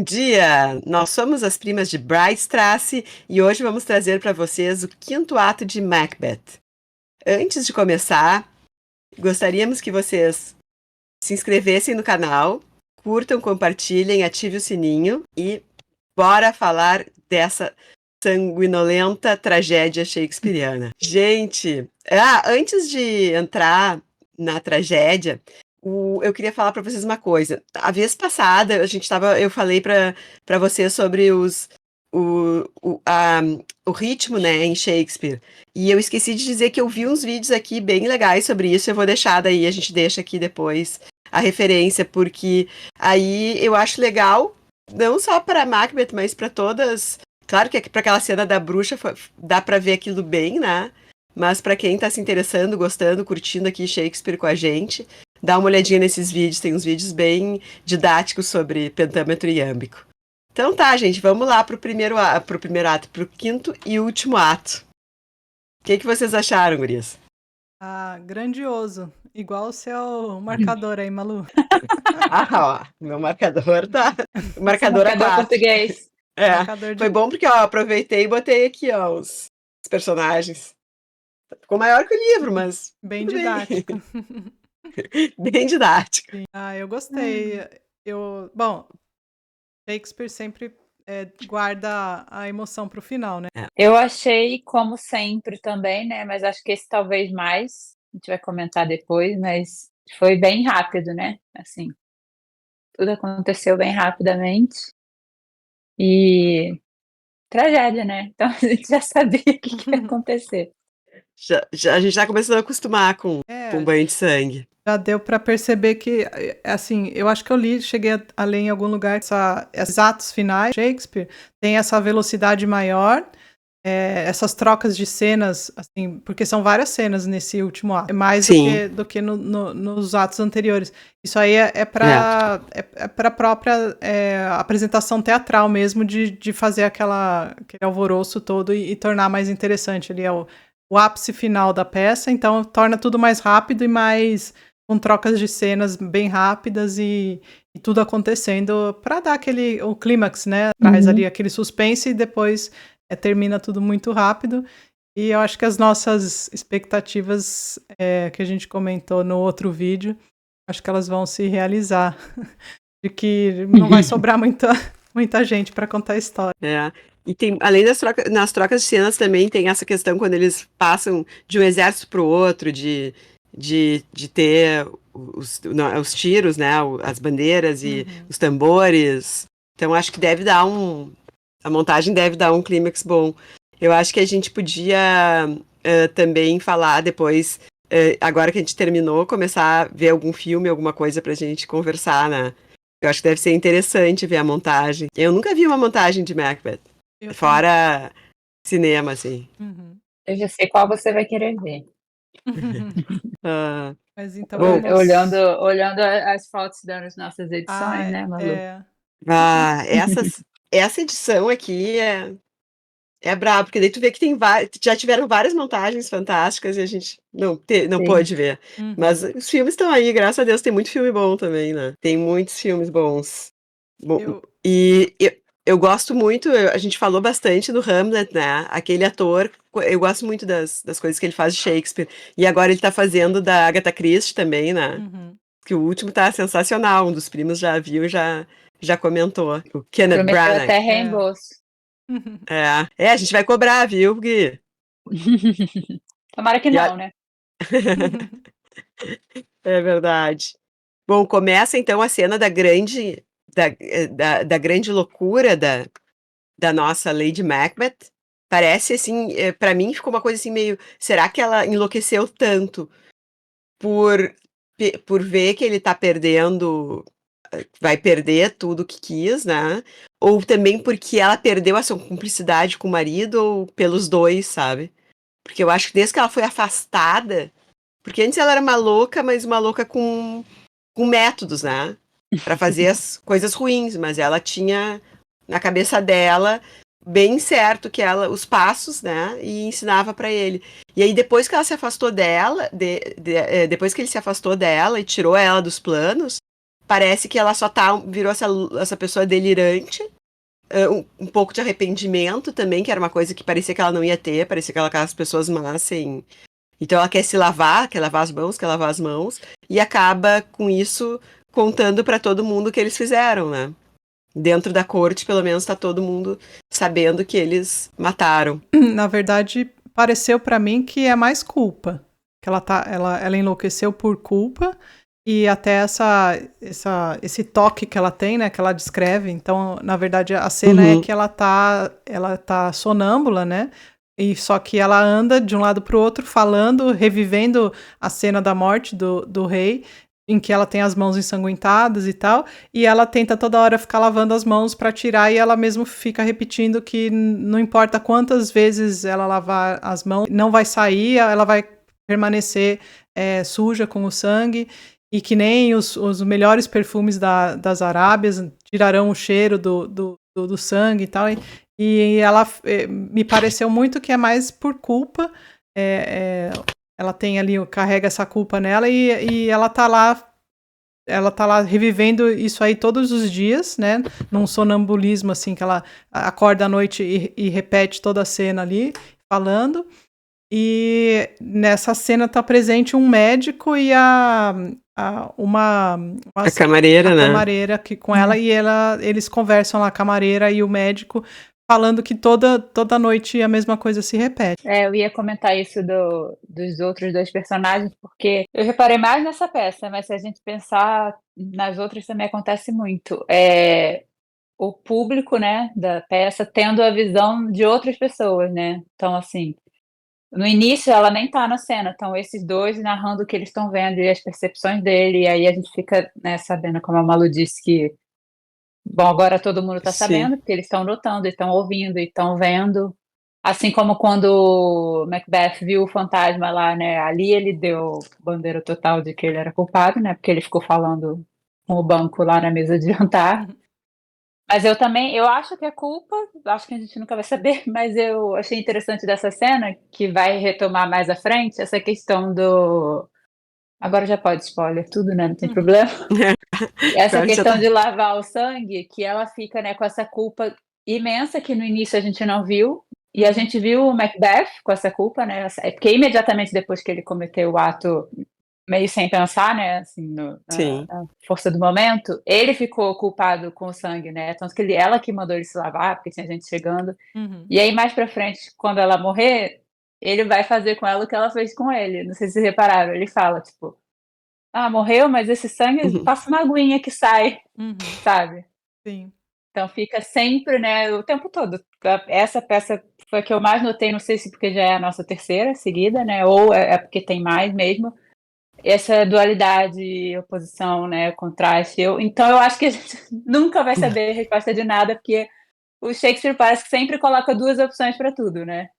dia! Nós somos as primas de Brightstrasse e hoje vamos trazer para vocês o quinto ato de Macbeth. Antes de começar, gostaríamos que vocês se inscrevessem no canal, curtam, compartilhem, ativem o sininho e bora falar dessa sanguinolenta tragédia shakespeariana. Gente, antes de entrar na tragédia, eu queria falar para vocês uma coisa. A vez passada, eu falei para vocês sobre o ritmo, né, em Shakespeare. E eu esqueci de dizer que eu vi uns vídeos aqui bem legais sobre isso. Eu vou deixar daí, a gente deixa aqui depois a referência, porque aí eu acho legal, não só para Macbeth, mas para todas. Claro que para aquela cena da bruxa dá para ver aquilo bem, né? Mas para quem tá se interessando, gostando, curtindo aqui Shakespeare com a gente, dá uma olhadinha nesses vídeos, tem uns vídeos bem didáticos sobre pentâmetro e iâmbico. Então tá, gente, vamos lá pro primeiro ato, pro quinto e último ato. O que vocês acharam, gurias? Grandioso. Igual o seu marcador aí, Malu. Ó, meu marcador tá... O marcador é 4. Português. Foi bom porque, ó, aproveitei e botei aqui, ó, os personagens. Ficou maior que o livro, mas... Bem didático. Bem didático. Eu gostei. Bom, Shakespeare sempre guarda a emoção pro final, né? Eu achei, como sempre também, né? Mas acho que esse talvez mais. A gente vai comentar depois, mas foi bem rápido, né? Assim, tudo aconteceu bem rapidamente. E tragédia, né? Então a gente já sabia o que ia acontecer. A gente já começou a acostumar com banho de sangue. Já deu para perceber que, assim, eu acho que cheguei a ler em algum lugar que esses atos finais, Shakespeare, tem essa velocidade maior, essas trocas de cenas, assim, porque são várias cenas nesse último ato, mais do que nos atos anteriores. Isso aí é para a própria apresentação teatral mesmo, de fazer aquele alvoroço todo e tornar mais interessante ali, o ápice final da peça, então torna tudo mais rápido e mais com trocas de cenas bem rápidas e tudo acontecendo para dar o clímax, né? Traz ali aquele suspense e depois termina tudo muito rápido. E eu acho que as nossas expectativas que a gente comentou no outro vídeo, acho que elas vão se realizar. De que não vai sobrar muita gente para contar a história. E tem, além nas trocas de cenas também tem essa questão quando eles passam de um exército para o outro, de ter os tiros, né, as bandeiras e os tambores. Então acho que a montagem deve dar um clímax bom. Eu acho que a gente podia também falar depois, agora que a gente terminou, começar a ver algum filme, alguma coisa pra gente conversar, né? Eu acho que deve ser interessante ver a montagem. Eu nunca vi uma montagem de Macbeth. Fora cinema, assim. Eu já sei qual você vai querer ver. Mas então olhando as fotos das nossas edições, né, Malu? Essa edição aqui é brabo, porque daí tu vê que já tiveram várias montagens fantásticas e a gente não pôde ver. Mas os filmes estão aí, graças a Deus, tem muito filme bom também, né? Tem muitos filmes bons. E eu gosto muito, a gente falou bastante no Hamlet, né? Aquele ator, eu gosto muito das coisas que ele faz de Shakespeare. E agora ele tá fazendo da Agatha Christie também, né? Que o último tá sensacional, um dos primos já viu, já comentou. O Kenneth Prometeu Branagh. até reembolso. A gente vai cobrar, viu, Gui? Tomara que não, né? É verdade. Bom, começa então a cena da grande loucura da nossa Lady Macbeth. Parece assim, para mim ficou uma coisa assim meio, será que ela enlouqueceu tanto por ver que ele tá perdendo, vai perder tudo que quis, né? Ou também porque ela perdeu a sua cumplicidade com o marido, ou pelos dois, sabe? Porque eu acho que desde que ela foi afastada, porque antes ela era uma louca, mas uma louca com métodos, né? Pra fazer as coisas ruins, mas ela tinha na cabeça dela bem certo que os passos, né? E ensinava pra ele. E aí depois que ela se afastou dela, depois que ele se afastou dela e tirou ela dos planos, parece que ela só virou essa pessoa delirante, um pouco de arrependimento também, que era uma coisa que parecia que ela não ia ter, parecia que ela aquelas pessoas más, assim. Então ela quer se lavar, quer lavar as mãos, e acaba com isso contando pra todo mundo o que eles fizeram, né? Dentro da corte, pelo menos, tá todo mundo sabendo que eles mataram. Na verdade, pareceu pra mim que é mais culpa. Que ela enlouqueceu por culpa e até esse toque que ela tem, né, que ela descreve. Então, na verdade, a cena é que ela tá sonâmbula, né? E só que ela anda de um lado pro outro falando, revivendo a cena da morte do rei, em que ela tem as mãos ensanguentadas e tal, e ela tenta toda hora ficar lavando as mãos para tirar, e ela mesmo fica repetindo que não importa quantas vezes ela lavar as mãos, não vai sair, ela vai permanecer suja com o sangue, e que nem os melhores perfumes das Arábias tirarão o cheiro do sangue e tal, e ela me pareceu muito que é mais por culpa, ela tem ali, carrega essa culpa nela e ela tá lá revivendo isso aí todos os dias, né, num sonambulismo assim, que ela acorda à noite e repete toda a cena ali, falando, e nessa cena tá presente um médico e uma camareira, né? Camareira com ela, e eles conversam lá, a camareira e o médico, falando que toda noite a mesma coisa se repete. Eu ia comentar isso dos outros dois personagens, porque eu reparei mais nessa peça, mas se a gente pensar nas outras também acontece muito. O público, né, da peça tendo a visão de outras pessoas, né? Então, assim, no início ela nem tá na cena, então esses dois narrando o que eles estão vendo e as percepções dele, e aí a gente fica, né, sabendo, como a Malu disse, que bom, agora todo mundo está sabendo, porque eles estão notando, estão ouvindo, estão vendo. Assim como quando o Macbeth viu o fantasma lá, né? Ali ele deu bandeira total de que ele era culpado, né? Porque ele ficou falando com o banco lá na mesa de jantar. Mas eu acho que é culpa, acho que a gente nunca vai saber, mas eu achei interessante dessa cena, que vai retomar mais à frente, essa questão do... Agora já pode spoiler tudo, né? Não tem problema. Essa questão de lavar o sangue, que ela fica, né, com essa culpa imensa que no início a gente não viu, e a gente viu o Macbeth com essa culpa, né, porque imediatamente depois que ele cometeu o ato, meio sem pensar, né, assim, na força do momento, ele ficou culpado com o sangue, né, tanto que ela que mandou ele se lavar, porque tinha gente chegando, e aí mais pra frente, quando ela morrer, ele vai fazer com ela o que ela fez com ele, não sei se vocês repararam, ele fala, tipo, morreu, mas esse sangue passa uma aguinha que sai, sabe? Sim. Então fica sempre, né, o tempo todo. Essa peça foi a que eu mais notei, não sei se porque já é a nossa terceira seguida, né, ou é porque tem mais mesmo. Essa dualidade, oposição, né, contraste. Então eu acho que a gente nunca vai saber a resposta de nada, porque o Shakespeare parece que sempre coloca duas opções para tudo, né?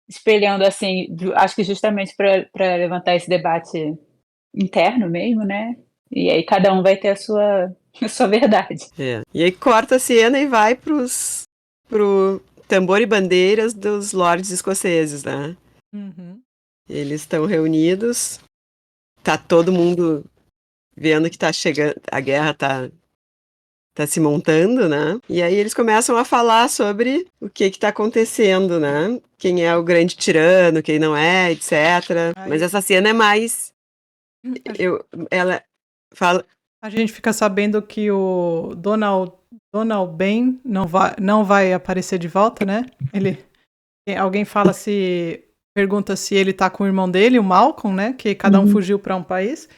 Espelhando assim, acho que justamente para levantar esse debate interno mesmo, né? E aí cada um vai ter a sua verdade. E aí corta a cena e vai pro tambor e bandeiras dos lords escoceses, né? Eles estão reunidos, tá todo mundo vendo que tá chegando, a guerra tá se montando, né? E aí eles começam a falar sobre o que tá acontecendo, né? Quem é o grande tirano, quem não é, etc. Mas essa cena é mais... ela fala... A gente fica sabendo que o Donald Ben não vai aparecer de volta, né? Alguém pergunta se ele tá com o irmão dele, o Malcolm, né? Que cada um fugiu para um país.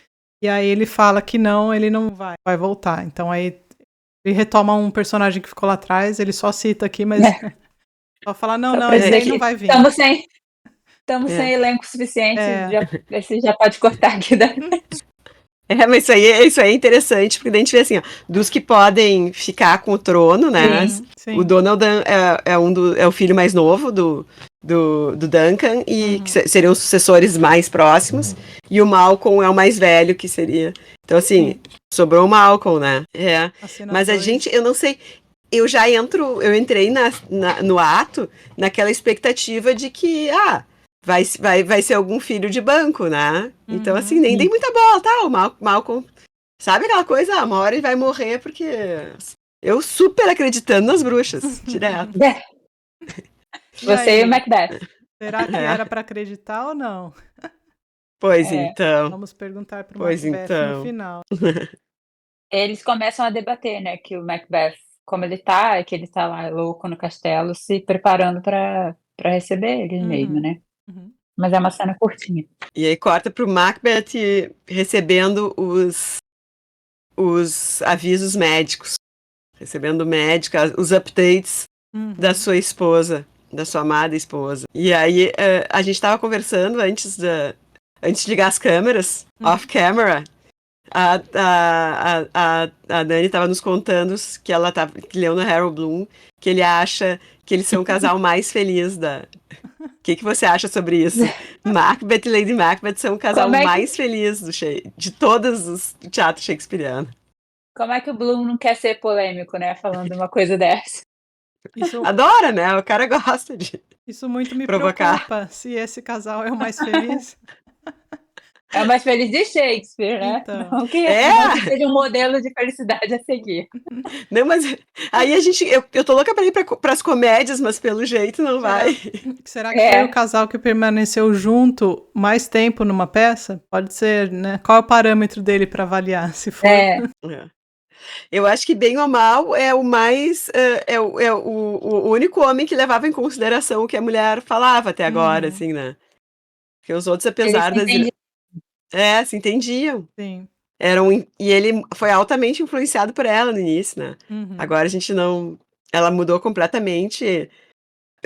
E aí ele fala que não, ele não vai voltar. Então aí ele retoma um personagem que ficou lá atrás, ele só cita aqui, mas só fala, não, esse aí não vai vir. Estamos sem elenco suficiente, você já pode cortar aqui da... Mas isso aí é interessante, porque daí a gente vê assim, ó, dos que podem ficar com o trono, né? Sim. O Donald é o filho mais novo do Duncan, e que seriam os sucessores mais próximos, e o Malcolm é o mais velho, que seria... Então, assim, sobrou o Malcolm, né? Mas a gente, eu não sei... Eu entrei no ato, naquela expectativa de que, vai ser algum filho de banco, né? Então, assim, nem dei muita bola, tá? O Malcolm Sabe aquela coisa? Uma hora ele vai morrer porque eu super acreditando nas bruxas, direto. E Você aí, e o Macbeth. será que É. era para acreditar ou não? Pois É. então, Vamos perguntar para o pois Macbeth no então. final. Eles começam a debater, né, que o Macbeth, como ele tá, que ele tá lá louco no castelo, se preparando para receber ele mesmo, Uhum, né. uhum. Mas é uma cena curtinha. E aí corta pro Macbeth recebendo os avisos médicos, recebendo médico, os updates da Uhum. sua esposa, da sua amada esposa. E aí a gente tava conversando antes de ligar as câmeras, off camera. A Dani estava nos contando que leu no Harold Bloom que ele acha que eles são o casal mais feliz da. O que você acha sobre isso? Macbeth e Lady Macbeth são o casal Como é que mais feliz de todos os teatros shakespearianos. como é que o Bloom não quer ser polêmico, né, falando uma coisa dessa? Isso, Adora, né? O cara gosta de isso muito me provocar. preocupa, se esse casal é o mais feliz. É o mais feliz de Shakespeare, né, Então, É! não que seja um modelo de felicidade a seguir. Não, mas aí eu tô louca pra ir pras comédias, mas pelo jeito não vai. será que foi o É, casal que permaneceu junto mais tempo numa peça? Pode ser, né? Qual é o parâmetro dele para avaliar? Se for. é, É. Eu acho que, bem ou mal, é o mais. O único homem que levava em consideração o que a mulher falava até agora, Uhum, assim, né? Porque os outros, eles apesar se das. entendiam. Se entendiam. sim. E ele foi altamente influenciado por ela no início, né? Uhum. Agora a gente não. Ela mudou completamente.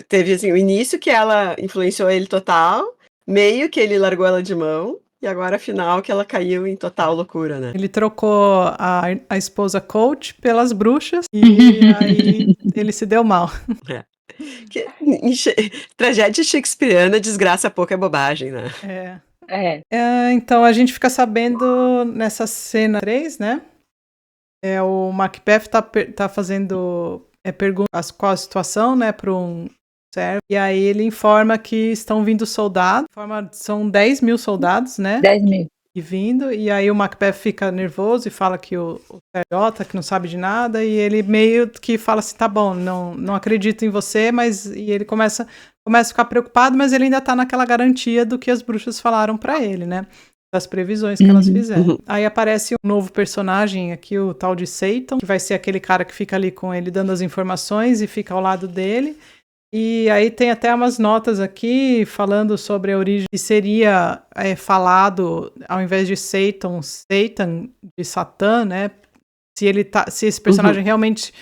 Teve, assim, o início que ela influenciou ele total, meio que ele largou ela de mão, e agora, final, que ela caiu em total loucura, né? Ele trocou a esposa coach pelas bruxas e aí ele se deu mal. É. Que, tragédia shakespeariana, desgraça pouco é bobagem, né? É. É, Então a gente fica sabendo nessa cena 3, né? O Macbeth tá fazendo perguntas qual a situação, né, para um servo. E aí ele informa que estão vindo soldados. São 10 mil soldados, né? 10.000. E vindo. E aí o Macbeth fica nervoso e fala que o idiota, que não sabe de nada. E ele meio que fala assim, tá bom, não acredito em você, mas... E ele começa a ficar preocupado, mas ele ainda tá naquela garantia do que as bruxas falaram para ele, né? Das previsões que elas fizeram. Aí aparece um novo personagem aqui, o tal de Satan, que vai ser aquele cara que fica ali com ele dando as informações e fica ao lado dele. E aí tem até umas notas aqui falando sobre a origem que seria falado, ao invés de Satan, de Satã, né? Se esse personagem realmente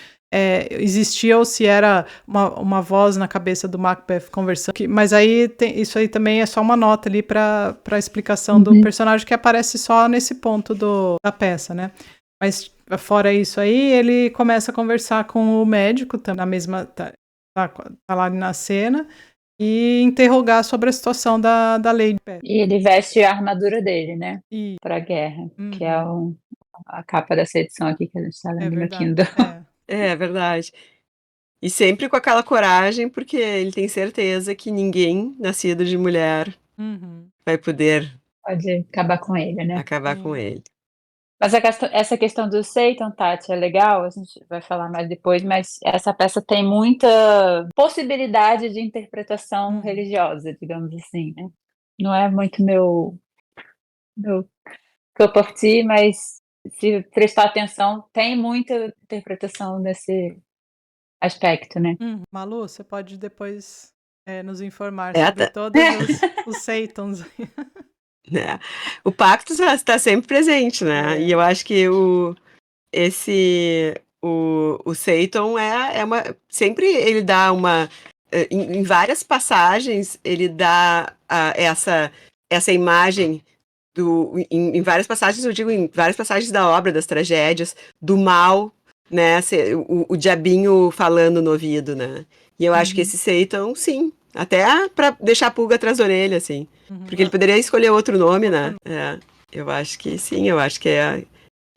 existia ou se era uma voz na cabeça do Macbeth conversando. Mas aí isso aí também é só uma nota ali para a explicação do personagem que aparece só nesse ponto da peça, né? Mas fora isso aí, ele começa a conversar com o médico, na mesma... Tá lá na cena, e interrogar sobre a situação da Lady Macbeth. E ele veste a armadura dele, né, E pra guerra, que é a capa dessa edição aqui que a gente tá é lendo no verdade. Kindle. É verdade. E sempre com aquela coragem, porque ele tem certeza que ninguém nascido de mulher Uhum. vai poder Pode acabar com ele, né. acabar com ele. Mas essa questão do Satan, Tati, é legal, a gente vai falar mais depois, mas essa peça tem muita possibilidade de interpretação religiosa, digamos assim, né. Não é muito meu cup of tea, mas se prestar atenção, tem muita interpretação nesse aspecto, né. Malu, você pode depois nos informar É, sobre todos os Satans. né? O pacto está sempre presente, né? E eu acho que o Satan sempre ele dá uma em várias passagens ele dá essa imagem em várias passagens, eu digo em várias passagens da obra, das tragédias, do mal, né? O diabinho falando no ouvido, né? E eu acho que esse Satan, sim, até pra deixar a pulga atrás da orelha, assim. Porque ele poderia escolher outro nome, né? Eu acho que sim, eu acho que é.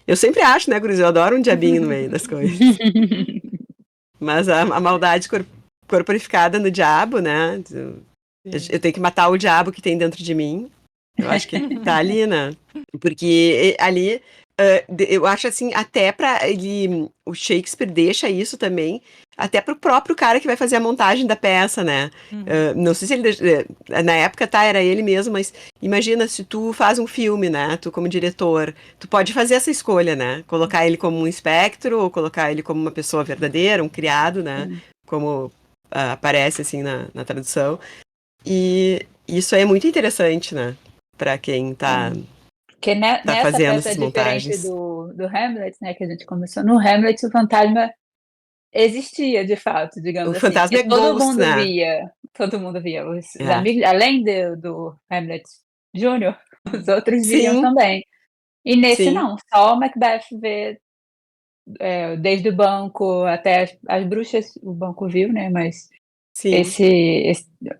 Eu sempre acho, né, Guris? Eu adoro um diabinho no meio das coisas. Mas a maldade corporificada no diabo, né? Eu tenho que matar o diabo que tem dentro de mim. Eu acho que tá ali, né? Porque ali Eu acho assim, até para ele, o Shakespeare deixa isso também, até para o próprio cara que vai fazer a montagem da peça, né? Não sei se ele, na época, tá, era ele mesmo, mas imagina se tu faz um filme, né? Tu como diretor, tu pode fazer essa escolha, né? Colocar ele como um espectro ou colocar ele como uma pessoa verdadeira, um criado, né? Como aparece assim na tradução. E isso é muito interessante, né? Para quem tá Porque nessa fazendo peça essas diferente montagens. do Hamlet, né, que a gente começou, no Hamlet o fantasma existia de fato, O digamos assim, fantasma porque é Ghost, né? todo mundo via, os É. amigos, além do Hamlet Júnior, os outros viam Sim, também. E nesse sim, não, só o Macbeth vê, desde o banco até as bruxas, o banco viu, né, mas sim.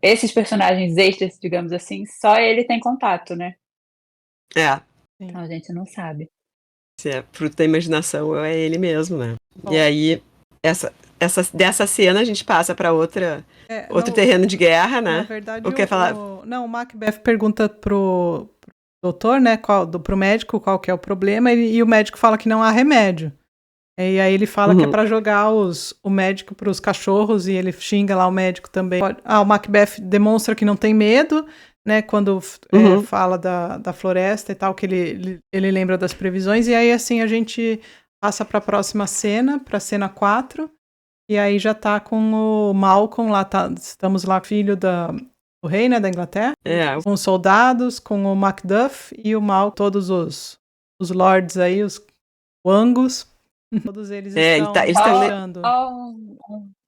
esses personagens extras, digamos assim, só ele tem contato, né, É. então a gente não sabe. Se é fruto da imaginação, é ele mesmo, né? E Bom, aí, dessa cena a gente passa para outro não, terreno de guerra, na né? O verdade, que falar? não, o Macbeth pergunta pro doutor, né, pro médico qual que é o problema, e o médico fala que não há remédio. E aí ele fala que é Uhum, para jogar o médico para os cachorros, e ele xinga lá o médico também. O Macbeth demonstra que não tem medo, né, quando uhum. fala da floresta e tal, que ele lembra das previsões, e aí assim a gente passa para a próxima cena, para a cena 4, e aí já tá com o Malcolm lá, estamos lá, filho do rei, né, da Inglaterra, É, com os soldados, com o Macduff e o Malcolm, todos os lords aí, os Angus, todos eles estão eles estão. marchando. Só um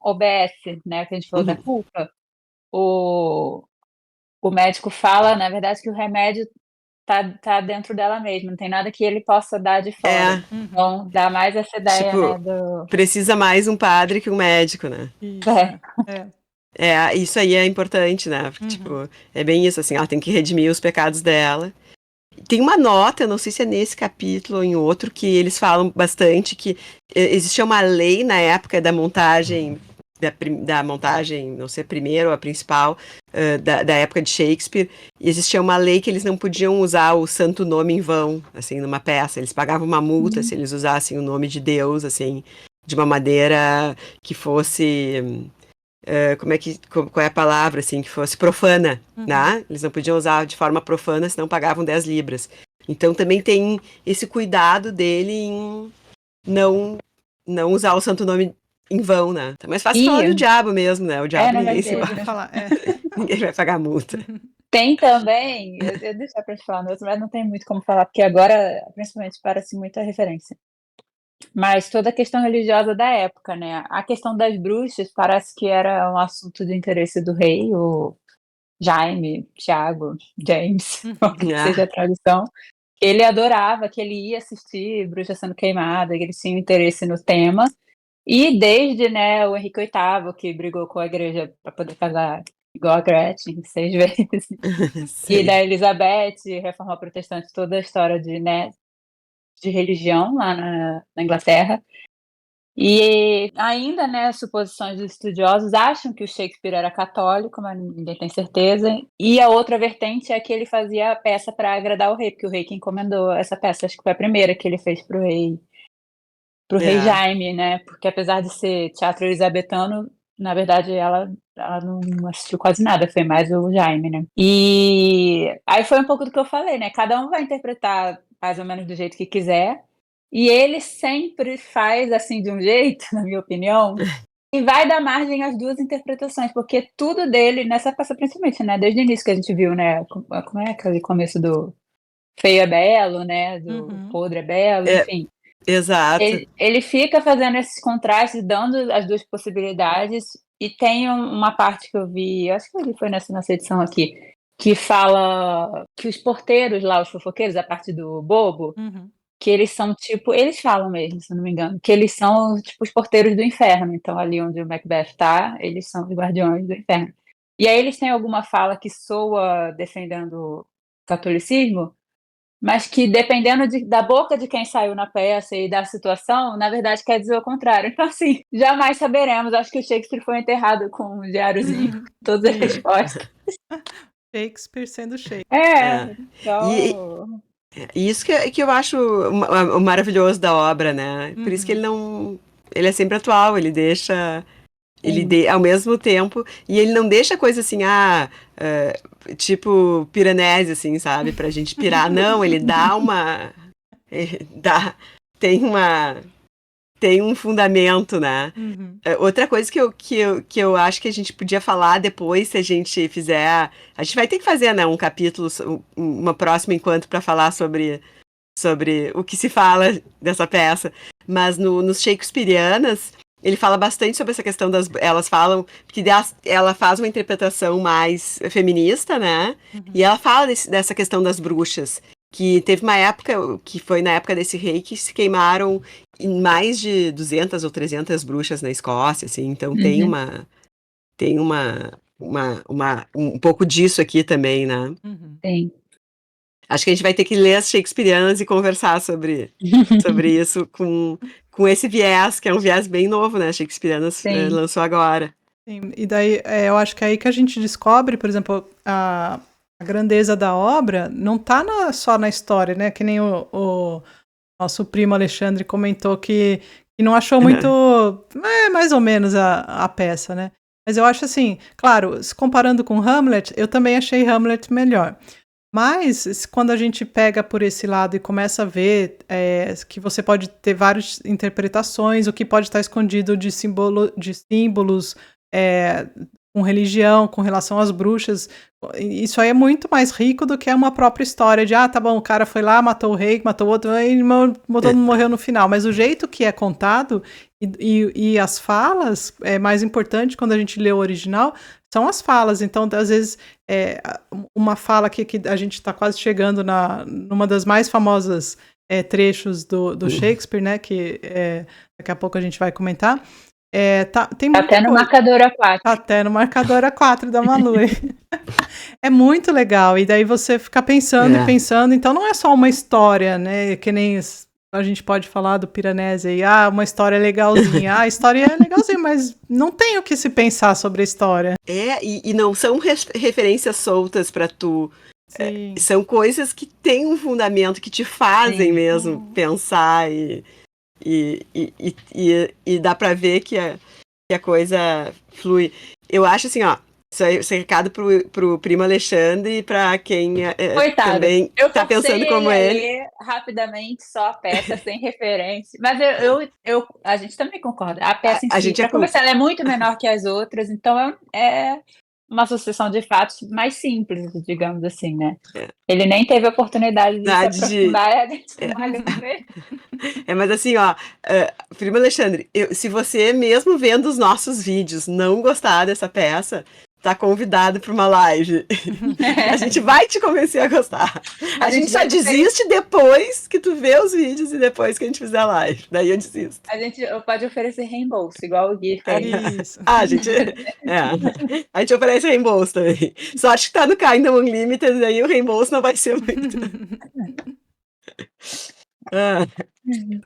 OBS, né, que a gente falou da Uhum. culpa, o o médico fala, na verdade, que o remédio tá dentro dela mesma, não tem nada que ele possa dar de fora. É, Uhum. Então, dá mais essa ideia, né, tipo, precisa mais um padre que um médico, né? Isso, é. Isso aí é importante, né? Porque, Uhum. tipo, é bem isso, assim, ela tem que redimir os pecados dela. Tem uma nota, eu não sei se é nesse capítulo ou em outro, que eles falam bastante que existia uma lei na época da montagem, da montagem, não sei, a primeira ou a principal, da época de Shakespeare, e existia uma lei que eles não podiam usar o santo nome em vão, assim, numa peça. Eles pagavam uma multa se eles usassem o nome de Deus, assim, de uma maneira que fosse qual é a palavra, assim, que fosse profana, né? Eles não podiam usar de forma profana, senão pagavam 10 libras. Então também tem esse cuidado dele em não, não usar o santo nome em vão, né? Tá mais fácil falar do e diabo mesmo, né? O diabo não vai ninguém se É isso ter. que eu ia falar. ninguém vai pagar multa. Tem também, eu deixar para te falar no outro, mas não tem muito como falar, porque agora, principalmente, parece muita referência. Mas toda a questão religiosa da época, né, a questão das bruxas parece que era um assunto de interesse do rei, o Jaime, Tiago, James, qual que seja a tradução. Ele adorava, que ele ia assistir bruxa sendo queimada, que ele tinha interesse no tema. E desde, né, o Henrique VIII, que brigou com a igreja para poder casar igual a Gretchen 6 vezes, e Sei. da Elizabeth, reforma protestante, toda a história de, né, de religião lá na Inglaterra. E ainda, né, suposições dos estudiosos acham que o Shakespeare era católico, mas ninguém tem certeza. E a outra vertente é que ele fazia a peça para agradar o rei, porque o rei que encomendou essa peça, acho que foi a primeira que ele fez pro rei É. Jaime, né? Porque apesar de ser teatro elisabetano, na verdade ela não assistiu quase nada, foi mais o Jaime, né? E aí foi um pouco do que eu falei, né? Cada um vai interpretar mais ou menos do jeito que quiser. E ele sempre faz assim de um jeito, na minha opinião, e vai dar margem às duas interpretações, porque tudo dele, nessa peça principalmente, né? Desde o início que a gente viu, né? Como é aquele começo do feio é belo, né? Do Uhum. podre é belo, É, enfim. exato. Ele fica fazendo esses contrastes, dando as duas possibilidades, e tem uma parte que eu vi, acho que ele foi nessa edição aqui, que fala que os porteiros lá, os fofoqueiros, a parte do bobo, Uhum. que eles são tipo, eles falam mesmo, se eu não me engano, que eles são tipo os porteiros do inferno, então ali onde o Macbeth tá, eles são os guardiões do inferno. E aí eles têm alguma fala que soa defendendo o catolicismo, mas que dependendo da boca de quem saiu na peça e da situação, na verdade quer dizer o contrário. Então, assim, jamais saberemos. Acho que o Shakespeare foi enterrado com um diáriozinho, todas as Sim. respostas. Shakespeare sendo Shakespeare. É, É. E, então. E isso que eu acho o maravilhoso da obra, né? Por isso que ele não. Ele é sempre atual, ele deixa. Ao mesmo tempo, e ele não deixa coisa assim, tipo Piranesi, assim, sabe? Pra gente pirar. Não, ele dá uma. Dá, tem uma. Tem um fundamento, né? Outra coisa que eu acho que a gente podia falar depois, se a gente fizer. A gente vai ter que fazer, né, um capítulo, uma próxima enquanto para falar sobre o que se fala dessa peça. Mas nos Shakespeareanas, ele fala bastante sobre essa questão das. Elas falam que ela faz uma interpretação mais feminista, né? E ela fala dessa questão das bruxas. Que teve uma época, que foi na época desse rei, que se queimaram em mais de 200 ou 300 bruxas na Escócia, assim. Então tem um pouco disso aqui também, né? Sim. Acho que a gente vai ter que ler as Shakespeareanas e conversar sobre isso com esse viés, que é um viés bem novo, né? Shakespeareanas lançou agora. Sim, e daí eu acho que é aí que a gente descobre, por exemplo, a grandeza da obra não tá só na história, né? Que nem o nosso primo Alexandre comentou que não achou muito, mais ou menos a peça, né? Mas eu acho assim, claro, se comparando com Hamlet, eu também achei Hamlet melhor. Mas quando a gente pega por esse lado e começa a ver que você pode ter várias interpretações, o que pode estar escondido de símbolos com religião, com relação às bruxas, isso aí é muito mais rico do que uma própria história de, tá bom, o cara foi lá, matou o rei, matou o outro, e todo mundo morreu no final. Mas o jeito que é contado e as falas, é mais importante quando a gente lê o original, são as falas. Então, às vezes, uma fala que a gente está quase chegando numa das mais famosas trechos do Shakespeare, né, que daqui a pouco a gente vai comentar. Tem até no marcador A4. Até no marcador A4 da Malu. É muito legal. E daí você fica pensando e pensando. Então não é só uma história, né? Que nem a gente pode falar do Piranesi aí. Uma história legalzinha. A história é legalzinha, mas não tem o que se pensar sobre a história. E não são referências soltas para tu. São coisas que têm um fundamento, que te fazem mesmo pensar e dá pra ver que a coisa flui. Eu acho assim, esse recado pro primo Alexandre e pra quem também tá pensando como ele. Rapidamente só a peça, sem referência. Mas a gente também concorda. A peça em si, pra começar, ela é muito menor que as outras, então é uma sucessão de fatos mais simples, digamos assim, né? Ele nem teve a oportunidade de se aprofundar, a gente trabalha com ele. Mas assim, primo Alexandre, se você mesmo vendo os nossos vídeos não gostar dessa peça, tá convidado para uma live. A gente vai te convencer a gostar. A gente só desiste depois que tu vê os vídeos e depois que a gente fizer a live. Daí eu desisto. A gente pode oferecer reembolso, igual o Gui fez. Isso. A gente oferece reembolso também. Só acho que tá no Kingdom Unlimited, daí o reembolso não vai ser muito.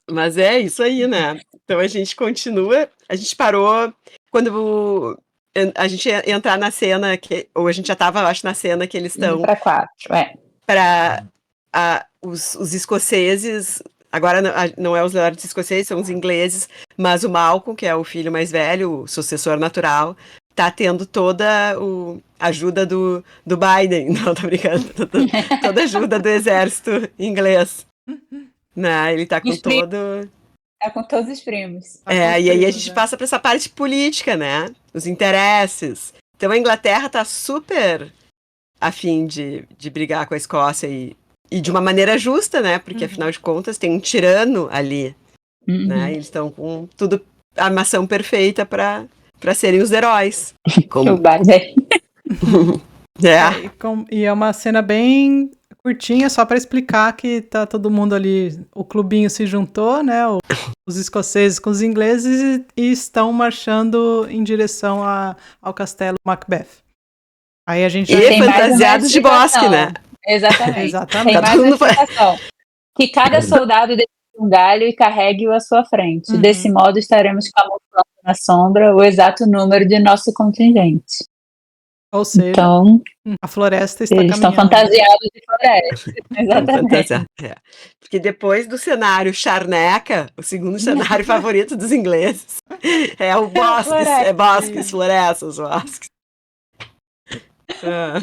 Mas é isso aí, né? Então a gente continua. A gente parou quando a gente ia entrar na cena, ou a gente já estava, acho, na cena que eles estão. Para 4, Para os escoceses. Agora não é os lords escoceses, são os ingleses, mas o Malcolm, que é o filho mais velho, o sucessor natural, tá tendo toda a ajuda do Biden. Não, tô brincando. Toda a ajuda do exército inglês. Não, ele tá com todo. Tá com todos os primos. E aí a gente passa para essa parte política, né? Os interesses. Então a Inglaterra tá super a fim de brigar com a Escócia e de uma maneira justa, né? Porque afinal de contas tem um tirano ali, né? Eles estão com tudo, a armação perfeita para serem os heróis. Como... E é uma cena bem curtinha, só para explicar que tá todo mundo ali, o clubinho se juntou, né? Os escoceses com os ingleses e estão marchando em direção ao castelo Macbeth. Aí a gente fantasiados de bosque, né? Exatamente. Tem mais uma explicação. Que cada soldado deixe um galho e carregue-o à sua frente. Desse modo estaremos camuflando na sombra o exato número de nosso contingente. Ou seja, Então, a floresta está eles estão caminhando. fantasiados de floresta. Exatamente. Fantasiar. Porque depois do cenário charneca, o segundo cenário favorito dos ingleses é o bosques, Floresta. bosques, florestas, bosques. Ah,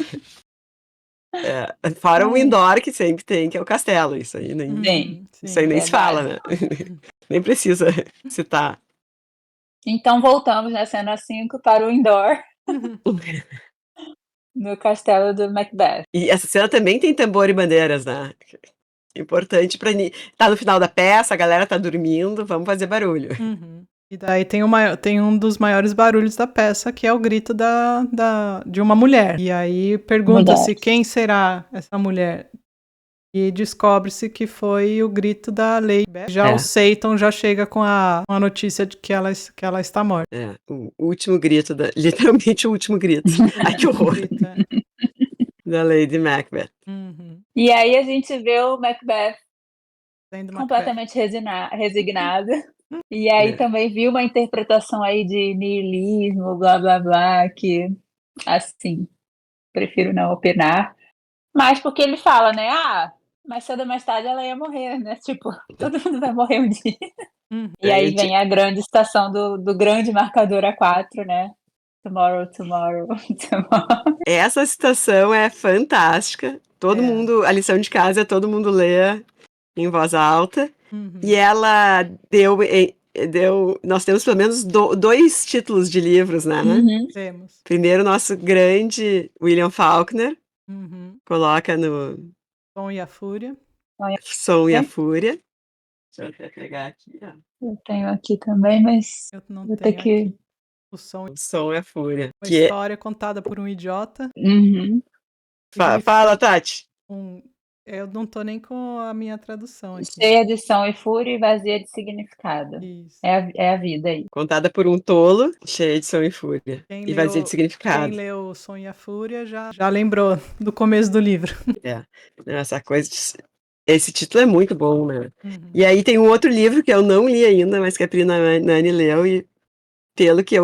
fora o indoor que sempre tem, que é o castelo. Isso aí nem, Sim, isso aí nem se fala, né? Nem precisa citar. Então voltamos na cena 5 para o indoor no castelo do Macbeth. E essa cena também tem tambor e bandeiras, né? Importante para tá no final da peça, a galera tá dormindo, vamos fazer barulho. E daí tem um dos maiores barulhos da peça, que é o grito de uma mulher. E aí pergunta-se quem será essa mulher. E descobre-se que foi o grito da Lady Beth. Já o Seyton já chega com a notícia de que ela está morta. O último grito, literalmente o último grito. Ai, que horror. Da Lady Macbeth. E aí a gente vê o Macbeth completamente resignado. E aí também vi uma interpretação aí de niilismo, blá blá blá, que assim, prefiro não opinar. Mas porque ele fala, né? Mais cedo ou mais tarde ela ia morrer, né? Tipo, todo mundo vai morrer um dia. E aí vem a grande estação do grande marcador A4, né? Tomorrow, tomorrow, tomorrow. Essa citação é fantástica. Todo mundo, a lição de casa é todo mundo ler em voz alta. E ela nós temos pelo menos 2 títulos de livros, né? Temos. Primeiro, nosso grande William Faulkner coloca no Som e a Fúria. Som e a Fúria. Deixa eu até pegar aqui, ó. Eu tenho aqui também, mas eu não vou tenho ter que... aqui. O Som e a Fúria. Uma história contada por um idiota. Fala, Tati. Eu não tô nem com a minha tradução aqui. Cheia de som e fúria e vazia de significado. Isso. É a vida aí. Contada por um tolo, cheia de som e fúria. E vazia de significado. Quem leu o Som e a Fúria já lembrou do começo do livro. Essa coisa esse título é muito bom, né? E aí tem um outro livro que eu não li ainda, mas que a Pri Nani leu, e pelo que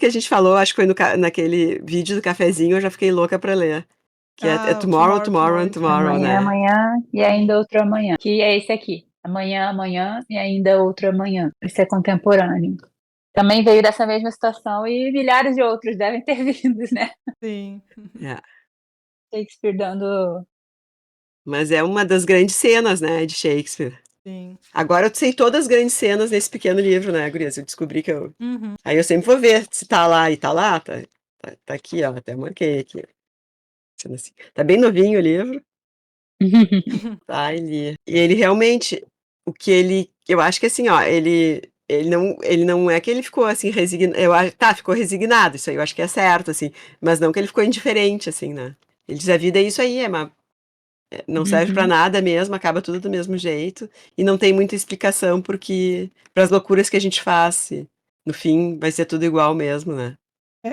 a gente falou, acho que foi naquele vídeo do cafezinho, eu já fiquei louca pra ler. Que é Tomorrow, Tomorrow and Tomorrow, amanhã, né? Amanhã e ainda outro amanhã. Que é esse aqui. Amanhã, amanhã e ainda outro amanhã. Esse é contemporâneo. Também veio dessa mesma situação e milhares de outros devem ter vindo, né? Sim. Shakespeare dando... Mas é uma das grandes cenas, né, de Shakespeare. Sim. Agora eu sei todas as grandes cenas nesse pequeno livro, né, gurias? Eu descobri que eu... Aí eu sempre vou ver se tá lá, e tá lá, tá aqui, ó, até marquei aqui. Assim. Tá bem novinho o livro. Tá, e ele realmente, eu acho que assim, ó, ele não é que ele ficou assim resignado, ficou resignado, isso aí eu acho que é certo, assim, mas não que ele ficou indiferente, assim, né? Ele diz, a vida é isso aí, não serve pra nada mesmo, acaba tudo do mesmo jeito, e não tem muita explicação pras loucuras que a gente faz, no fim vai ser tudo igual mesmo, né?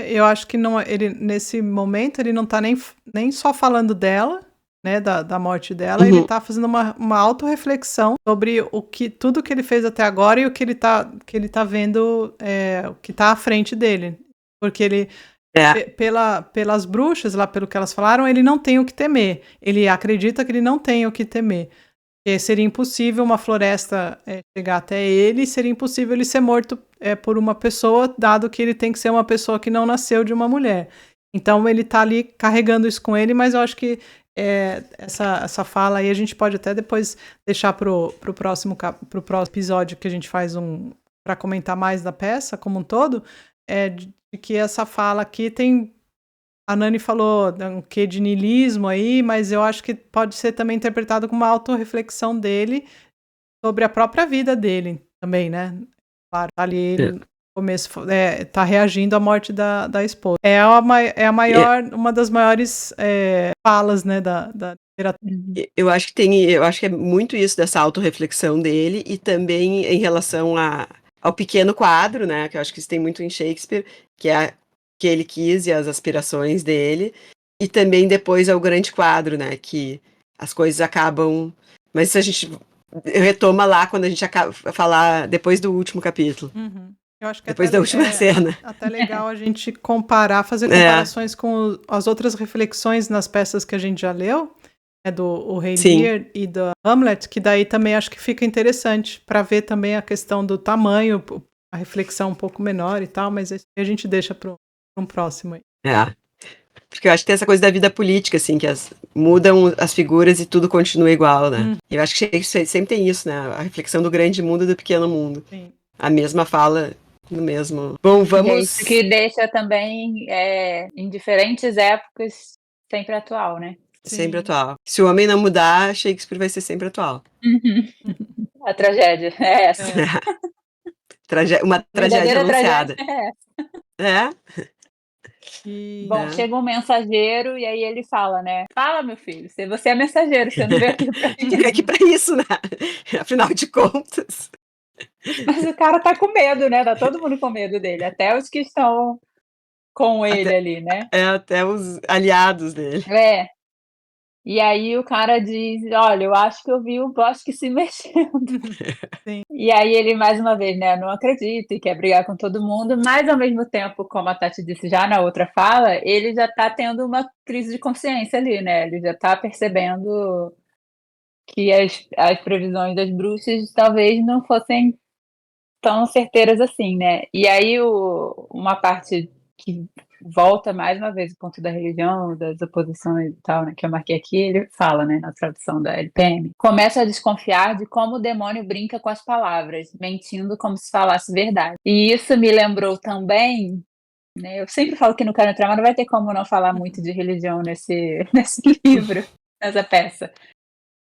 Eu acho que nesse momento ele não tá nem só falando dela, né, da morte dela, ele tá fazendo uma autorreflexão sobre tudo que ele fez até agora e o que ele tá vendo, o que tá à frente dele. Porque ele, pelas bruxas, lá pelo que elas falaram, ele não tem o que temer. Ele acredita que ele não tem o que temer. Porque seria impossível uma floresta chegar até ele, e seria impossível ele ser morto por uma pessoa, dado que ele tem que ser uma pessoa que não nasceu de uma mulher. Então ele tá ali carregando isso com ele, mas eu acho que essa fala aí a gente pode até depois deixar pro próximo episódio, que a gente faz para comentar mais da peça como um todo, de que essa fala aqui tem... A Nani falou um quê de niilismo aí, mas eu acho que pode ser também interpretado como uma autorreflexão dele sobre a própria vida dele também, né? Claro, ali ele no começo tá reagindo à morte da esposa. Uma das maiores falas, né, da literatura. Eu acho que é muito isso dessa autorreflexão dele, e também em relação ao pequeno quadro, né, que eu acho que isso tem muito em Shakespeare, que é que ele quis e as aspirações dele, e também depois ao grande quadro, né, que as coisas acabam... Mas isso a gente retoma lá quando a gente falar depois do último capítulo. Eu acho que Depois da última cena. até legal a gente fazer É. comparações com as outras reflexões nas peças que a gente já leu, do O Rei Sim. Lear e do Hamlet, que daí também acho que fica interessante para ver também a questão do tamanho, a reflexão um pouco menor e tal, mas isso a gente deixa para um próximo aí. É. Porque eu acho que tem essa coisa da vida política, assim, que mudam as figuras e tudo continua igual, né? Eu acho que Shakespeare sempre tem isso, né? A reflexão do grande mundo e do pequeno mundo. Sim. A mesma fala no mesmo. Bom, E é vamos. isso que deixa também, em diferentes épocas, sempre atual, né? Sempre Sim. atual. Se o homem não mudar, Shakespeare vai ser sempre atual. A tragédia é essa. Uma tragédia Verdadeira anunciada. tragédia é essa. É? E Bom, É. chega um mensageiro e aí ele fala, né? Fala, meu filho, você é mensageiro, você não veio aqui pra Vim aqui pra isso, né? Afinal de contas. Mas o cara tá com medo, né? Tá todo mundo com medo dele, até os que estão com ele ali, né? Até os aliados dele. É. E aí o cara diz: "Olha, eu acho que eu vi o bosque se mexendo". Sim. E aí ele mais uma vez, né, não acredita e quer brigar com todo mundo, mas ao mesmo tempo, como a Tati disse já na outra fala, ele já tá tendo uma crise de consciência ali, né, ele já tá percebendo que as previsões das bruxas talvez não fossem tão certeiras assim, né. E aí uma parte que volta mais uma vez o ponto da religião, das oposições e tal, né, que eu marquei aqui, ele fala, né, na tradução da LPM: "Começo a desconfiar de como o demônio brinca com as palavras, mentindo como se falasse verdade". E isso me lembrou também, né, eu sempre falo que não quero entrar, mas não vai ter como não falar muito de religião nesse livro, nessa peça.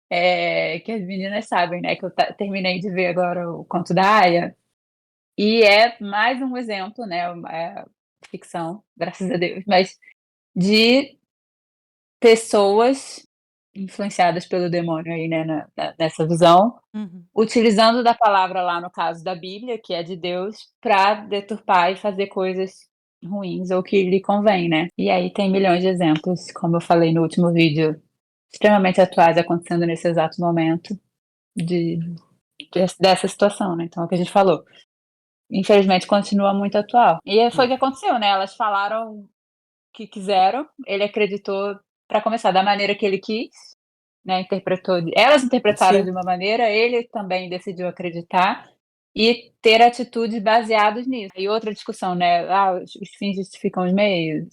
Que as meninas sabem, né, que eu terminei de ver agora o Conto da Aia, e é mais um exemplo, né, ficção, graças a Deus, mas de pessoas influenciadas pelo demônio aí, né, nessa visão, Uhum. utilizando da palavra lá no caso da Bíblia, que é de Deus, para deturpar e fazer coisas ruins ou que lhe convém, né. E aí tem milhões de exemplos, como eu falei no último vídeo, extremamente atuais acontecendo nesse exato momento dessa situação, né. Então é o que a gente falou. Infelizmente continua muito atual. E foi o que aconteceu, né, elas falaram o que quiseram, ele acreditou, para começar, da maneira que ele quis, né, elas interpretaram Sim. de uma maneira, ele também decidiu acreditar e ter atitudes baseadas nisso. E outra discussão, né, os fins justificam os meios,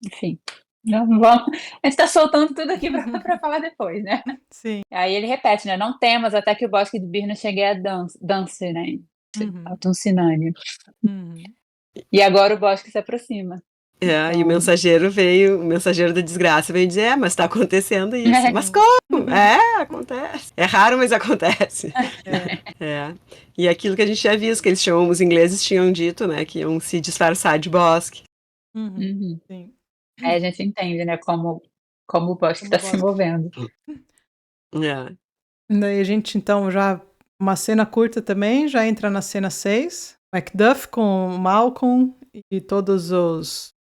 enfim, não vamos a gente tá soltando tudo aqui pra falar depois, né. Sim. Aí ele repete, né, não temas até que o bosque de Birna chegue a Dance, né, Uhum. a Dunsinane. Uhum. E agora o bosque se aproxima. E o Então mensageiro da desgraça veio dizer, mas tá acontecendo isso. Mas como? Acontece. É raro, mas acontece. E aquilo que a gente já viu, que os ingleses tinham dito, né, que iam se disfarçar de bosque. Uhum. Sim. Aí a gente entende, né, como o bosque Como está se movendo. É. Daí a gente, então, já uma cena curta também, já entra na cena 6. Macduff com Malcolm e todos os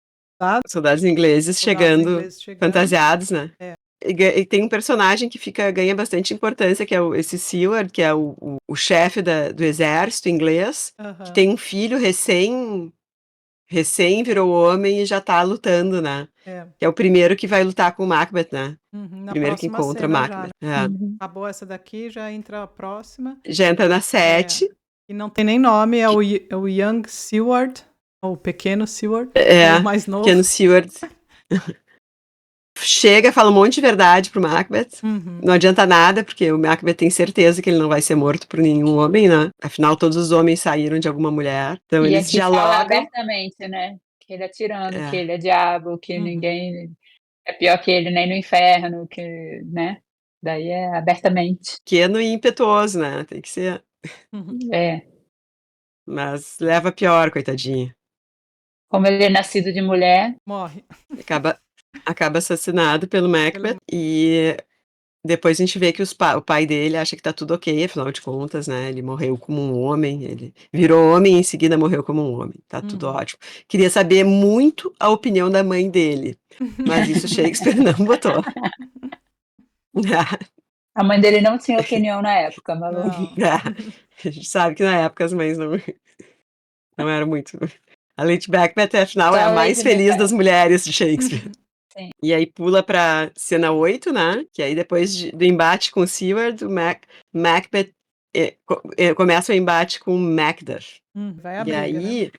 Soldados ingleses chegando, fantasiados, né? É. E tem um personagem que ganha bastante importância, que é esse Seward, que é o chefe do exército inglês, que tem um filho recém virou homem e já tá lutando, né? Que é o primeiro que vai lutar com o Macbeth, né? Na Primeiro que próxima encontra o cena Macbeth. já, né? Acabou essa daqui, já entra a próxima. Já entra na 7. E não tem nem nome, é o Young Seward, ou o Pequeno Seward, o mais novo. Pequeno Seward. Chega, fala um monte de verdade pro Macbeth. Não adianta nada, porque o Macbeth tem certeza que ele não vai ser morto por nenhum homem, né? Afinal, todos os homens saíram de alguma mulher. Então E eles aqui fala dialogam. abertamente, né, que ele é tirano, que ele é diabo, que ninguém é pior que ele nem no inferno, que, né, daí é abertamente. Pequeno e impetuoso, né? Tem que ser. É. Mas leva a pior, coitadinho. Como ele é nascido de mulher. Morre. Acaba assassinado pelo Macbeth e depois a gente vê que o pai dele acha que tá tudo ok, afinal de contas, né? Ele morreu como um homem, ele virou homem e em seguida morreu como um homem. Tá tudo ótimo. Queria saber muito a opinião da mãe dele, mas isso Shakespeare não botou. A mãe dele não tinha opinião na época, Malu. Não. A gente sabe que na época as mães não. Não era muito. A Lady Macbeth, afinal, Só é a a mais Lady feliz Macbeth. das mulheres de Shakespeare. Sim. E aí pula pra cena 8, né? Que aí depois do embate com o Seward, o Macbeth começa o embate com o Macduff. Vai a E briga,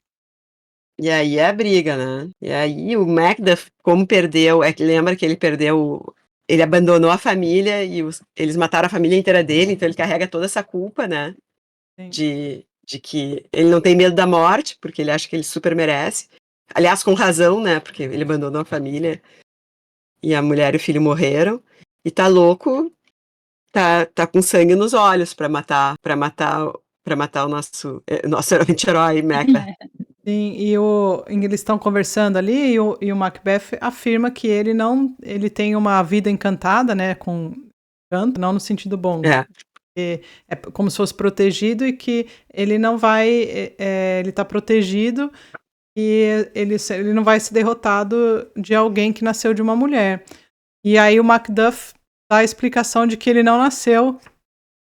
né? aí é a briga, né? E aí o Macduff, como perdeu, que lembra que ele abandonou a família e eles mataram a família inteira dele, então ele carrega toda essa culpa, né? Sim. De que ele não tem medo da morte, porque ele acha que ele super merece. Aliás, com razão, né? Porque ele abandonou a família e a mulher e o filho morreram. E tá louco, tá com sangue nos olhos pra matar o nosso anti-herói Macbeth. Sim, eles estão conversando ali e o Macbeth afirma que ele tem uma vida encantada, né, com canto, não no sentido bom, é como se fosse protegido e que ele não vai, ele está protegido e ele não vai ser derrotado de alguém que nasceu de uma mulher. E aí o Macduff dá a explicação de que ele não nasceu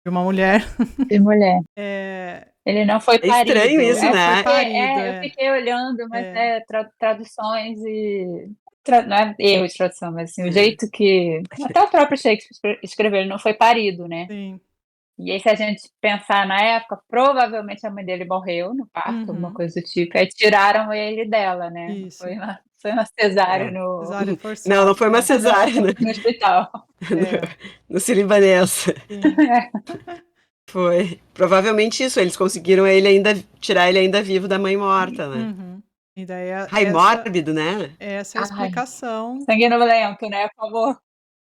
de uma mulher. De mulher. Ele não foi parido. Estranho isso, Não né? foi parido, Eu fiquei olhando, mas traduções e... não é erro de tradução, mas assim, o jeito que... Até o próprio Shakespeare escreveu, ele não foi parido, né? Sim. E aí, se a gente pensar na época, provavelmente a mãe dele morreu no parto, alguma coisa do tipo, aí tiraram ele dela, né? Isso. Foi uma cesárea Cesárea forçada. Não foi uma cesárea, né? no hospital. No Sírio-Libanês. Foi. Provavelmente isso, eles conseguiram tirar ele ainda vivo da mãe morta, né? E daí Mórbido, né? essa é a explicação Sanguinolento, né? Por favor.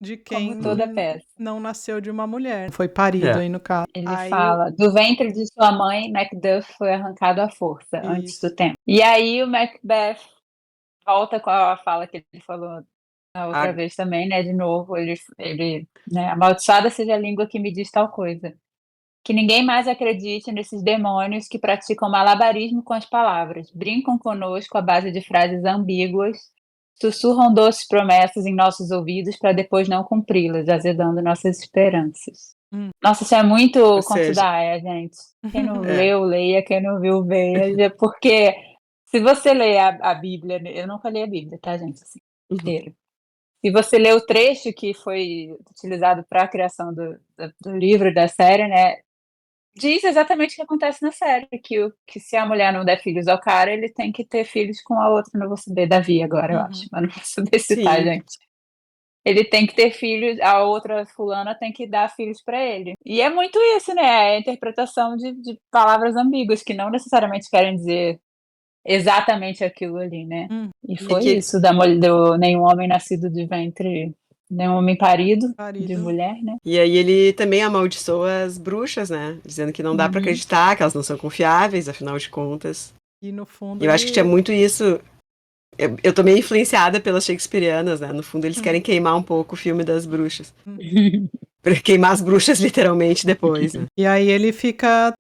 de quem Como toda peça. não nasceu de uma mulher. Foi parido aí no caso. Ele fala, do ventre de sua mãe, Macduff foi arrancado à força, antes do tempo. E aí o Macbeth volta com a fala que ele falou na outra vez também, né? De novo, ele né? Amaldiçoada seja a língua que me diz tal coisa. Que ninguém mais acredite nesses demônios que praticam malabarismo com as palavras, brincam conosco à base de frases ambíguas, sussurram doces promessas em nossos ouvidos para depois não cumpri-las, azedando nossas esperanças. Nossa, isso é muito conto da Aya, gente. Quem não leu, leia. Quem não viu, veja. Porque se você ler a Bíblia... Eu nunca li a Bíblia, tá, gente? Assim, inteiro. Se você ler o trecho que foi utilizado para a criação do livro, da série, né? Diz exatamente o que acontece na série, que se a mulher não der filhos ao cara, ele tem que ter filhos com a outra, não vou saber, Davi agora, eu acho, mas não vou saber citar, gente. Ele tem que ter filhos, a outra fulana tem que dar filhos para ele. E é muito isso, né? É a interpretação de palavras ambíguas, que não necessariamente querem dizer exatamente aquilo ali, né? E foi isso, do nenhum homem nascido de ventre... Nenhum homem parido de mulher, né? E aí ele também amaldiçoa as bruxas, né? Dizendo que não dá pra acreditar, que elas não são confiáveis, afinal de contas. E no fundo eu acho que tinha muito isso. Eu tô meio influenciada pelas shakespearianas, né? No fundo eles querem queimar um pouco o filme das bruxas. Pra queimar as bruxas literalmente depois, né? E aí ele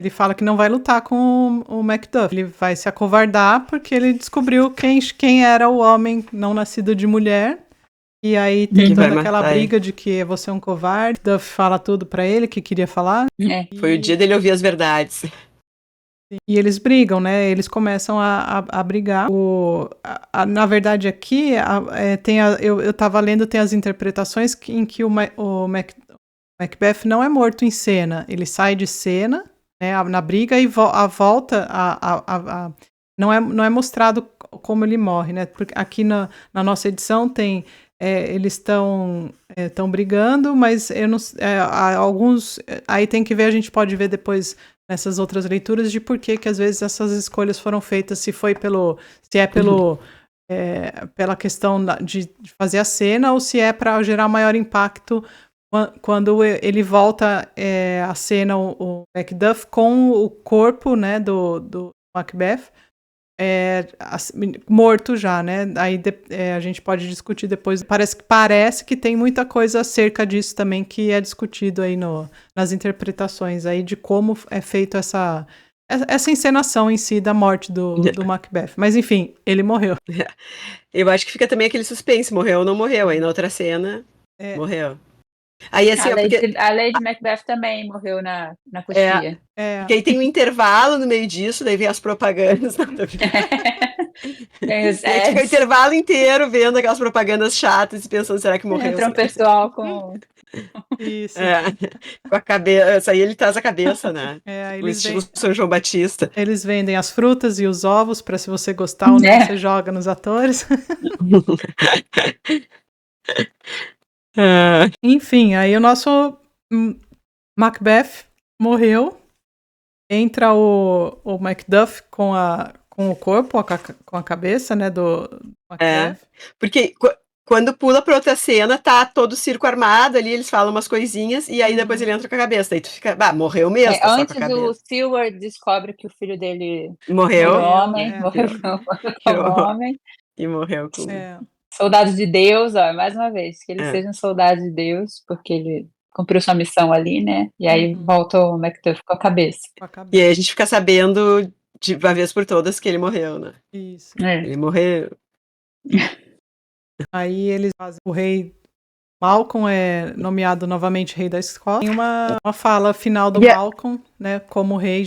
fala que não vai lutar com o Macduff. Ele vai se acovardar porque ele descobriu quem era o homem não nascido de mulher. E aí tem toda aquela briga de que você é um covarde. Duff fala tudo pra ele que queria falar. Foi o dia dele ouvir as verdades. E eles brigam, né? Eles começam a brigar. Na verdade, aqui, eu tava lendo, tem as interpretações em que o Macbeth não é morto em cena. Ele sai de cena, né, na briga, e a volta não é mostrado como ele morre, né? Porque aqui na nossa edição tem... eles estão brigando, mas eu não, alguns... Aí tem que ver, a gente pode ver depois nessas outras leituras de por que às vezes essas escolhas foram feitas, se é pela questão de fazer a cena ou se é para gerar maior impacto quando ele volta a cena, o Macduff, com o corpo, né, do Macbeth, morto já, né? Aí a gente pode discutir depois. Parece que tem muita coisa acerca disso também que é discutido aí nas interpretações aí de como é feito essa encenação em si da morte do Macbeth. Mas enfim, ele morreu. Eu acho que fica também aquele suspense, morreu ou não morreu. Aí na outra cena, morreu. Aí assim, A Lady Macbeth também morreu na coxia. porque aí tem um intervalo no meio disso, daí vem as propagandas. Nada a ver. Tem os E aí tu fica o ads. intervalo inteiro vendo aquelas propagandas chatas e pensando, será que morreu? Entra um Será que- pessoal com. Isso. com a cabeça. Aí ele traz a cabeça, né? Aí O eles, estilo ven- São João Batista. eles vendem as frutas e os ovos para se você gostar ou não, É. você joga nos atores. Ah, Enfim, aí o nosso Macbeth morreu. Entra o Macduff com o corpo, com a cabeça, né, do Macbeth. porque quando pula pra outra cena, tá todo o circo armado ali, eles falam umas coisinhas, e aí depois ele entra com a cabeça. Daí tu fica, morreu mesmo, tá só com a Antes o cabeça. Seward descobre que o filho dele Morreu. virou homem, é. morreu como Virou. homem. E morreu com. Soldado de Deus, ó, mais uma vez, que ele seja um soldado de Deus, porque ele cumpriu sua missão ali, né? E aí volta o Macduff com a cabeça. E aí a gente fica sabendo de uma vez por todas que ele morreu, né? Isso. Ele morreu. Aí eles fazem o rei Malcolm é nomeado novamente rei da Escócia. Tem uma fala final do Malcolm, né, como rei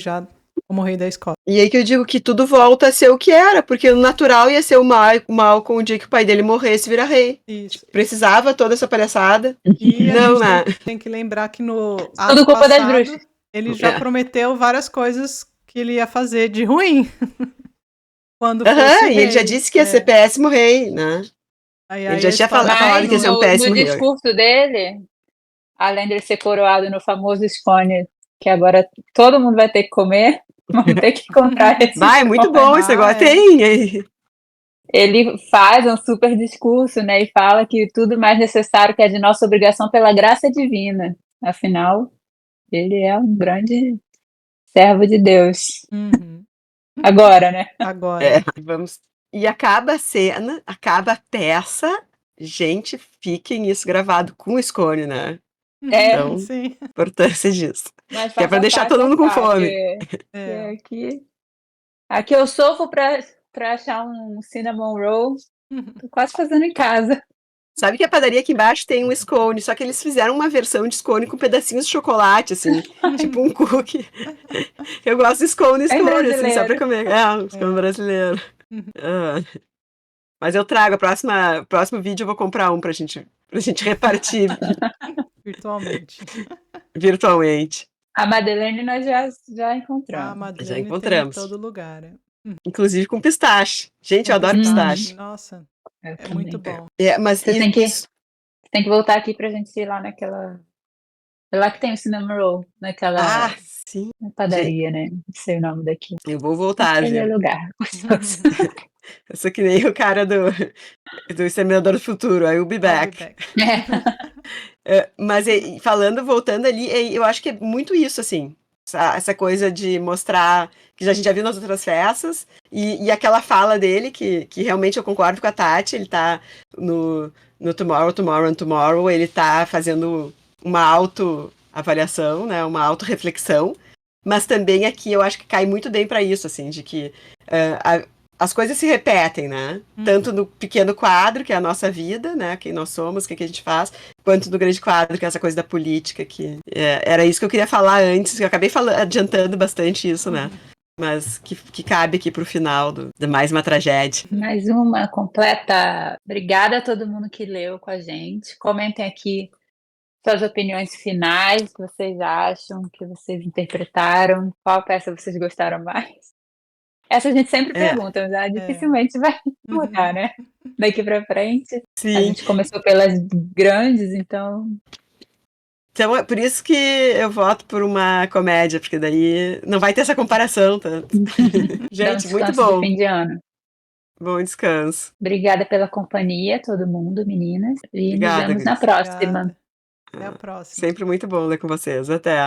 da Escócia. E aí que eu digo que tudo volta a ser o que era, porque o natural ia ser o Malcolm o dia que o pai dele morresse e virar rei. Isso. Precisava toda essa palhaçada. E a Não, gente né? tem que lembrar que no Tudo ato culpa das passado, bruxas. ele já prometeu várias coisas que ele ia fazer de ruim. Quando fosse E rei. ele já disse que ia ser péssimo rei, né? Ele já tinha falado que ia ser um péssimo no rei. discurso dele, além dele ser coroado no famoso scone, que agora todo mundo vai ter que comer, vamos ter que comprar esse Vai, muito bom esse negócio. Tem! Ele faz um super discurso, né, e fala que tudo mais necessário que é de nossa obrigação pela graça divina. Afinal, ele é um grande servo de Deus. Agora, né? Agora. Vamos. E acaba a cena, acaba a peça. Gente, fiquem isso gravado com o scone, né? Então, sim. importância disso. Mas que é pra deixar todo mundo com fome. Aqui eu sofro pra achar um cinnamon roll. Tô quase fazendo em casa. Sabe que a padaria aqui embaixo tem um scone, só que eles fizeram uma versão de scone com pedacinhos de chocolate, assim, tipo um cookie. Eu gosto de scone, assim, só pra comer. Um scone brasileiro. Mas eu trago, próximo vídeo eu vou comprar um pra gente repartir. Virtualmente. A Madeleine nós já encontramos. A Madeleine já encontramos. tem em todo lugar. Inclusive com pistache. Gente, eu adoro pistache. Nossa, é muito bom. Mas você tem que voltar aqui pra gente ir lá naquela... É lá que tem o cinnamon roll, naquela sim. padaria, né? Não sei o nome daqui. Eu vou voltar, Aquele lugar. Eu sou que nem o cara do Exterminador do Futuro, I will be back. Mas voltando ali, eu acho que é muito isso, assim, essa coisa de mostrar que a gente já viu nas outras festas, e aquela fala dele, que realmente eu concordo com a Tati, ele tá no Tomorrow, Tomorrow and Tomorrow, ele tá fazendo uma autoavaliação, né, uma autorreflexão, mas também aqui eu acho que cai muito bem para isso, assim, de que as coisas se repetem, né? Tanto no pequeno quadro, que é a nossa vida, né? Quem nós somos, o que a gente faz, quanto no grande quadro, que é essa coisa da política, que era isso que eu queria falar antes, que eu acabei adiantando bastante isso, né? Mas que cabe aqui pro final de mais uma tragédia. Mais uma completa. Obrigada a todo mundo que leu com a gente. Comentem aqui suas opiniões finais, o que vocês acham, o que vocês interpretaram, qual peça vocês gostaram mais. Essa a gente sempre pergunta, mas dificilmente vai mudar, né? Daqui pra frente. Sim. A gente começou pelas grandes, então... Então é por isso que eu voto por uma comédia, porque daí não vai ter essa comparação tanto. Gente, muito bom. De fim de ano. Bom descanso. Obrigada pela companhia, todo mundo, meninas. E Obrigada, nos vemos na próxima. Até a próxima. Sempre muito bom ler com vocês. Até.